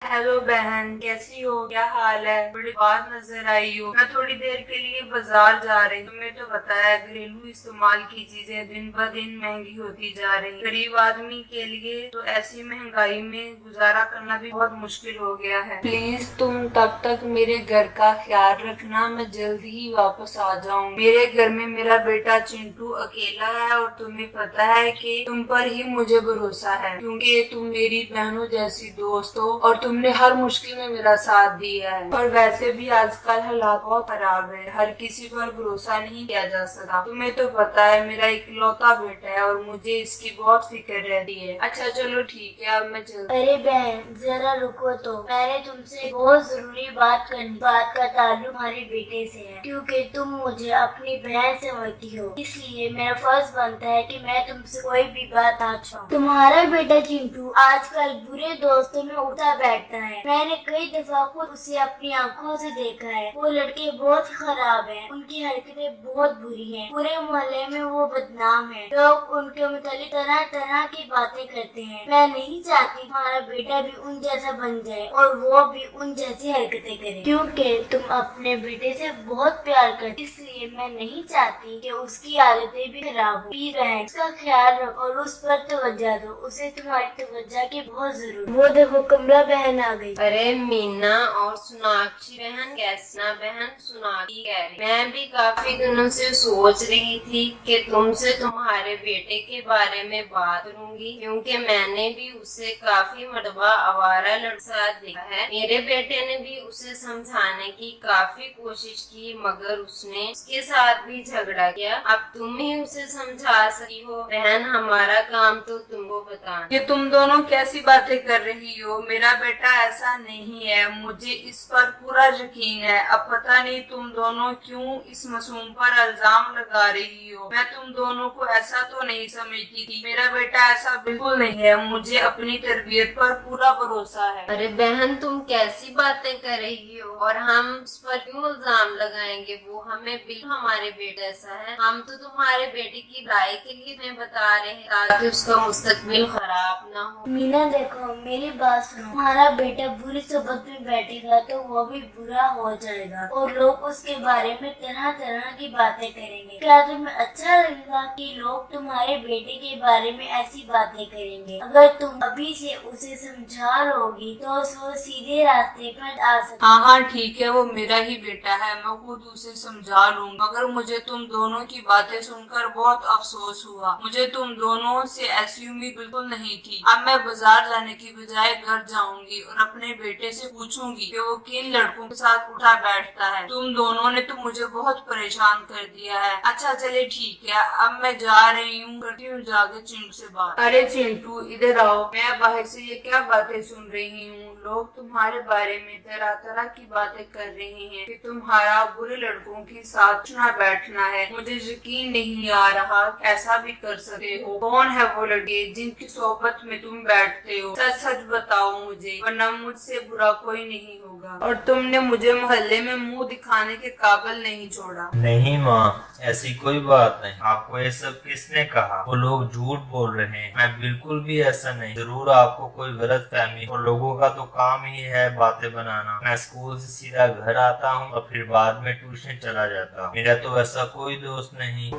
Hello बहन, कैसी हो? क्या हाल है? बड़ी बात नजर आई हो। मैं थोड़ी देर के लिए बाजार जा रही हूँ। तुम्हें तो पता है घरेलू इस्तेमाल की चीजें दिन ब दिन महंगी होती जा रही। गरीब आदमी के लिए तो ऐसी महंगाई में गुजारा करना भी बहुत मुश्किल हो गया है। प्लीज तुम तब तक मेरे घर का ख्याल रखना, मैं जल्दी ही वापस आ जाऊँ। मेरे घर में मेरा बेटा चिंटू अकेला है और तुम्हें पता है कि तुम पर ही मुझे भरोसा है, क्योंकि तुम मेरी बहनों जैसी दोस्त हो और तुमने हर मुश्किल में मेरा साथ दिया है। और वैसे भी आजकल हालात बहुत खराब है, हर किसी पर भरोसा नहीं किया जा सकता। तुम्हें तो पता है मेरा इकलौता बेटा है और मुझे इसकी बहुत फिक्र रहती है। अच्छा चलो ठीक है, अब मैं चलती। अरे बहन जरा रुको तो, मैंने तुमसे बहुत जरूरी बात करनी। बात का ताल्लुक तुम्हारे बेटे से है, क्योंकि तुम मुझे अपनी बहन समझती हो, इसलिए मेरा फर्ज बनता है कि मैं तुमसे कोई भी बात ना छुपाऊं। तुम्हारा बेटा चिंटू आजकल बुरे दोस्तों में उठा बैठता है। मैंने कई दफा खुद उसे अपनी आंखों से देखा है। वो लड़के बहुत खराब हैं, उनकी हरकतें बहुत बुरी हैं। पूरे मोहल्ले में वो बदनाम है। लोग उनके मुतालिक तरह तरह की बातें करते हैं। मैं नहीं चाहती तुम्हारा बेटा भी उन जैसा बन जाए और वो भी उन जैसी हरकतें करे, क्योंकि तुम अपने बेटे से बहुत प्यार करते, इसलिए मैं नहीं चाहती कि उसकी आदतें भी खराब हो। प्लीज बहन उसका ख्याल रखो और उस पर तवज्जो दो, उसे तुम्हारी तवज्जो की बहुत जरूरत। वो देखो कमला बहन आ गई। अरे मीना और सोनाक्षी बहन, कैसा बहन? सोनाक्षी कह रही, मैं भी काफी दिनों से सोच रही थी कि तुमसे तुम्हारे बेटे के बारे में बात करूंगी, क्योंकि मैंने भी उसे काफी मरतबा आवारा लड़के साथ देखा है। मेरे बेटे ने भी उसे समझाने की काफी कोशिश की, मगर उसने उसके साथ भी झगड़ा किया। अब तुम ही उसे समझा सकी हो बहन, हमारा काम तो तुमको बताना। ये तुम दोनों कैसी बातें कर रही हो? मेरा बेटा ऐसा नहीं है, मुझे इस पर पूरा यकीन है। अब पता नहीं तुम दोनों क्यों इस मासूम पर इल्जाम लगा रही हो। मैं तुम दोनों को ऐसा तो नहीं समझती थी। मेरा बेटा ऐसा बिल्कुल नहीं है, मुझे अपनी तरबियत पर पूरा भरोसा है। अरे बहन तुम कैसी बातें कर रही हो, और हम उस पर क्यों इल्जाम लगाएंगे? वो हमें बिल्कुल हमारे बेटे ऐसा है। हम तो तुम्हारे बेटे की भलाई के लिए तुम्हें बता रहे हैं ताकि उसका मुस्तकबिल खराब ना हो। मीना देखो मेरी बात सुनो, तुम्हारा बेटा बुरी सोबत में बैठेगा तो वो भी बुरा हो जाएगा और लोग उसके बारे में तरह तरह की बातें करेंगे। क्या तुम्हें अच्छा लगेगा कि लोग तुम्हारे बेटे के बारे में ऐसी बातें करेंगे? अगर तुम अभी से उसे समझा लोगी तो वो सीधे रास्ते पर आ सकता। हाँ ठीक है, वो मेरा ही बेटा है, मैं खुद उसे समझा लूंगा। मगर मुझे तुम दोनों की बातें सुनकर बहुत अफसोस हुआ। मुझे तुम दोनों से ऐसी उम्मीद बिल्कुल नहीं थी। अब मैं बाजार जाने की बजाय घर जाऊंगी और अपने बेटे से पूछूंगी कि वो किन लड़कों के साथ उठा बैठता है। तुम दोनों ने तो मुझे बहुत परेशान कर दिया है। अच्छा चले ठीक है, अब मैं जा रही हूँ, करती हूँ जाके चिंटू से बात। अरे चिंटू इधर आओ, मैं बाहर से ये क्या बातें सुन रही हूँ। लोग तुम्हारे बारे में तरह तरह की बातें कर रहे हैं कि तुम्हारा बुरे लड़कों के साथ उठना बैठना है। मुझे यकीन नहीं आ रहा ऐसा भी कर सकते हो। कौन है वो लड़के जिनकी सोबत में तुम बैठते हो? सच सच बताओ मुझे, वरना मुझसे बुरा कोई नहीं होगा। और तुमने मुझे मोहल्ले में मुंह दिखाने के काबिल नहीं छोड़ा। नहीं माँ, ऐसी कोई बात नहीं। आपको ये सब किसने कहा? वो लोग झूठ बोल रहे हैं। मैं बिल्कुल भी ऐसा नहीं। जरूर आपको कोई गलत फहमी। और लोगों का तो काम ही है बातें बनाना। मैं स्कूल से सीधा घर आता हूँ और फिर बाद में ट्यूशन चला जाता हूँ। मेरा तो ऐसा कोई दोस्त नहीं।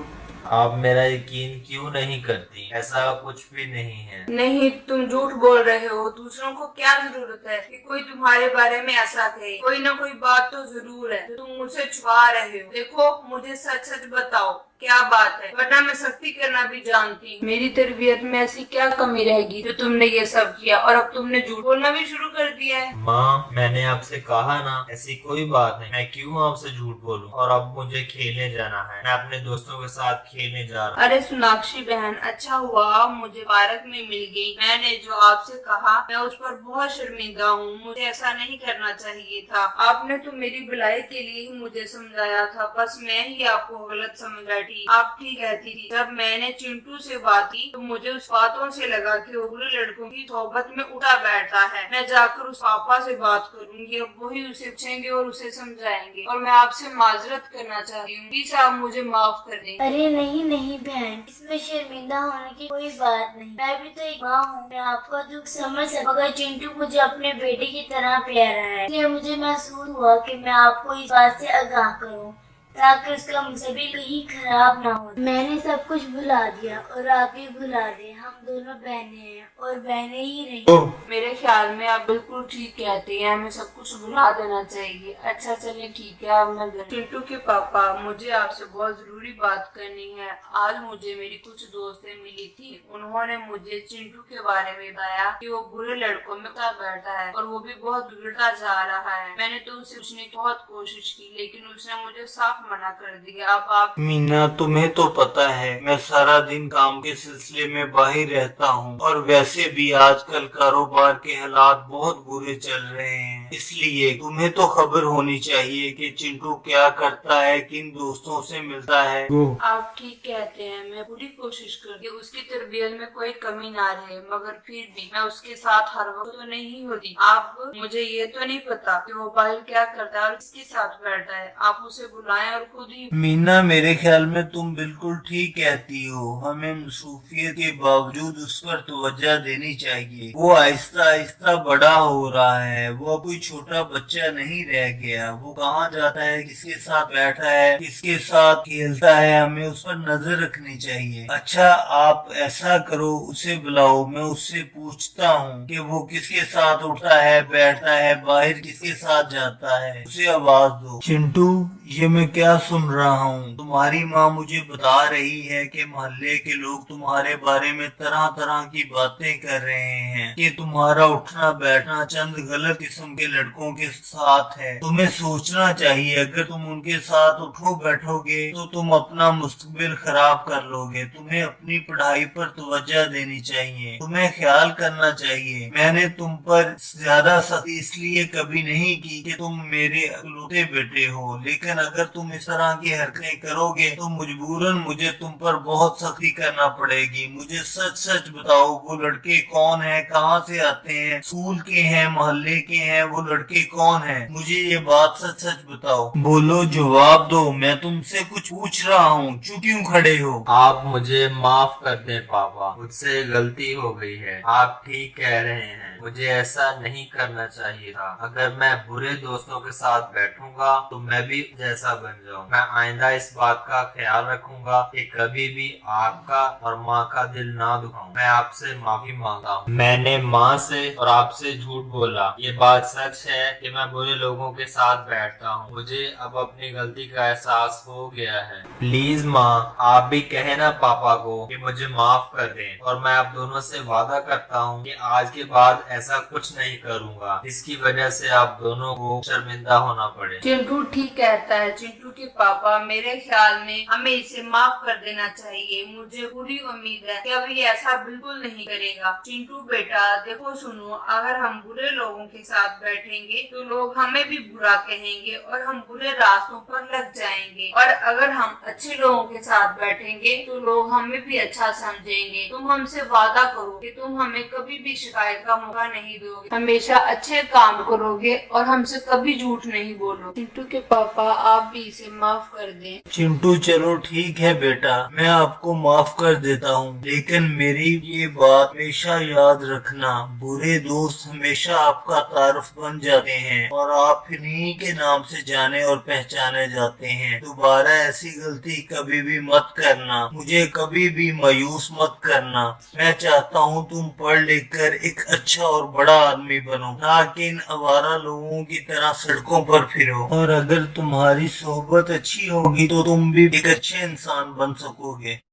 आप मेरा यकीन क्यों नहीं करती? ऐसा कुछ भी नहीं है। नहीं, तुम झूठ बोल रहे हो। दूसरों को क्या जरूरत है कि कोई तुम्हारे बारे में ऐसा कहे? कोई ना कोई बात तो जरूर है जो तुम मुझसे छुपा रहे हो। देखो मुझे सच सच बताओ क्या बात है, वरना मैं सख्ती करना भी जानती हूँ। मेरी तरबियत में ऐसी क्या कमी रहेगी जो तुमने ये सब किया और अब तुमने झूठ बोलना भी शुरू कर दिया है? माँ मैंने आपसे कहा ना, ऐसी कोई बात नहीं। मैं क्यों आपसे झूठ बोलूं? और अब मुझे खेलने जाना है। मैं अपने दोस्तों के साथ खेलने जा रहा हूँ। अरे सोनाक्षी बहन, अच्छा हुआ मुझे पार्क में मिल गई। मैंने जो आपसे कहा मैं उस पर बहुत शर्मिंदा हूँ। मुझे ऐसा नहीं करना चाहिए था। आपने तो मेरी भलाई के लिए ही मुझे समझाया था, बस मैं ही आपको गलत समझ बैठी। आप ठीक कहती थी। जब मैंने चिंटू से बात की तो मुझे उस बातों से लगा कि वो बुरे लड़कों की सोबत में उठा बैठता है। मैं जाकर उस पापा से बात करूंगी, अब वही उसे पूछेंगे और उसे समझाएंगे। और मैं आपसे माजरत करना चाहती हूँ, प्लीज आप मुझे माफ कर दें। अरे नहीं बहन, इसमें शर्मिंदा होने की कोई बात नहीं। मैं भी तो एक माँ हूँ, मैं आपका दुख समझ सकती, मगर चिंटू मुझे अपने बेटे की तरह प्यारा है, इसलिए मुझे महसूस हुआ कि मैं आपको इस बात से आगाह करूँ ताकि उसका मुस्तकबिल कहीं खराब ना हो। मैंने सब कुछ भुला दिया और आप भी भुला दे, हम दोनों बहनें हैं और बहनें ही रही। मेरे ख्याल में आप बिल्कुल ठीक कहते हैं, हमें सब कुछ भुला देना चाहिए। अच्छा चलिए ठीक है, अब मैं चिंटू के पापा, मुझे आपसे बहुत जरूरी बात करनी है। आज मुझे मेरी कुछ दोस्तें मिली थी, उन्होंने मुझे चिंटू के बारे में बताया कि वो बुरे लड़कों में साथ बैठा है और वो भी बहुत बिगड़ता जा रहा है। मैंने तो उसे पूछने की बहुत कोशिश की, लेकिन उसने मुझे साफ मना कर दिया। अब आप मीना, तुम्हें तो पता है मैं सारा दिन काम के सिलसिले में बाहर रहता हूँ और वैसे भी आजकल कारोबार के हालात बहुत बुरे चल रहे हैं, इसलिए तुम्हें तो खबर होनी चाहिए कि चिंटू क्या करता है, किन दोस्तों से मिलता है। आप ठीक कहते हैं, मैं पूरी कोशिश करती हूँ उसकी तरबियत में कोई कमी ना रहे, मगर फिर भी मैं उसके साथ हर वक्त तो नहीं होती। आप मुझे ये तो नहीं पता कि वो बाहर क्या करता है और किसके साथ बैठा है। आप उसे बुलाएं और खुद ही। मीना, मेरे ख्याल में तुम बिल्कुल ठीक कहती हो, हमें मसरूफियत के बावजूद उस पर तवज्जो देनी चाहिए। वो आहिस्ता आहिस्ता बड़ा हो रहा है, वो कोई छोटा बच्चा नहीं रह गया। वो कहाँ जाता है, किसके साथ बैठा है, किसके साथ खेलता है, हमें उस पर नजर रखनी चाहिए। अच्छा, आप ऐसा करो, उसे बुलाओ, मैं उससे पूछता हूँ कि वो किसके साथ उठता है, बैठता है, बाहर किसके साथ जाता है, उसे आवाज दो। चिंटू, ये मैं क्या सुन रहा हूँ? तुम्हारी माँ मुझे बता रही है कि मोहल्ले के लोग तुम्हारे बारे में तरह तरह की बातें कर रहे हैं कि तुम्हारा उठना बैठना चंद गलत किस्म के लड़कों के साथ है। तुम्हें सोचना चाहिए, अगर तुम उनके साथ उठो बैठोगे तो तुम अपना मुस्तकबिल खराब कर लोगे। तुम्हें अपनी पढ़ाई पर तवज्जो देनी चाहिए, तुम्हें ख्याल करना चाहिए। मैंने तुम पर ज्यादा सख्ती इसलिए कभी नहीं की कि तुम मेरे इकलौते बेटे हो, लेकिन अगर तुम इस तरह की हरकतें करोगे तो मजबूरन मुझे तुम पर बहुत सख्ती करना पड़ेगी। मुझे सच सच बताओ, वो लड़के कौन हैं, कहाँ से आते हैं, स्कूल के हैं, मोहल्ले के हैं, वो लड़के कौन हैं? मुझे ये बात सच सच बताओ। बोलो, जवाब दो, मैं तुमसे कुछ पूछ रहा हूँ, चुप क्यों खड़े हो? आप मुझे माफ कर दें पापा, मुझसे गलती हो गई है। आप ठीक कह रहे हैं, मुझे ऐसा नहीं करना चाहिए था। अगर मैं बुरे दोस्तों के साथ बैठूंगा तो मैं भी जैसा बन जाऊं। मैं आइंदा इस बात का ख्याल रखूंगा कि कभी भी आपका और माँ का दिल ना दुखाऊं। मैं आपसे माफी मांगता हूँ। मैंने माँ से और आपसे झूठ बोला, ये बात सच है कि मैं बुरे लोगों के साथ बैठता हूँ। मुझे अब अपनी गलती का एहसास हो गया है। प्लीज माँ, आप भी कहे ना पापा को कि मुझे माफ कर दें, और मैं आप दोनों से वादा करता हूँ कि आज के बाद ऐसा कुछ नहीं करूँगा जिसकी वजह से आप दोनों को शर्मिंदा होना पड़े। चिंटू ठीक कहता है। चिंटू के पापा, मेरे ख्याल में हमें इसे माफ कर देना चाहिए। मुझे पूरी उम्मीद है कि अब ये ऐसा बिल्कुल नहीं करेगा। चिंटू बेटा, देखो सुनो, अगर हम बुरे लोगों के साथ बैठेंगे तो लोग हमें भी बुरा कहेंगे और हम बुरे रास्तों पर लग जाएंगे, और अगर हम अच्छे लोगों के साथ बैठेंगे तो लोग हमें भी अच्छा समझेंगे। तुम हमसे वादा करो कि तुम हमें कभी भी शिकायत का मौका नहीं दोगे, हमेशा अच्छे काम करोगे और हमसे कभी झूठ नहीं बोलो। चिंटू के पापा, आप भी इसे माफ कर दें। चिंटू, चलो ठीक है बेटा, मैं आपको माफ कर देता हूँ, लेकिन मेरी ये बात हमेशा याद रखना, बुरे दोस्त हमेशा आपका तारुफ बन जाते हैं और आप इन्हीं के नाम से जाने और पहचाने जाते हैं। दोबारा ऐसी गलती कभी भी मत करना, मुझे कभी भी मायूस मत करना। मैं चाहता हूँ तुम पढ़ लिख कर एक अच्छा और बड़ा आदमी बनो, ना कि इन आवारा लोगों की तरह सड़कों पर फिरो। और अगर तुम्हारी सोहबत अच्छी होगी तो तुम भी एक अच्छे इंसान बन सकोगे।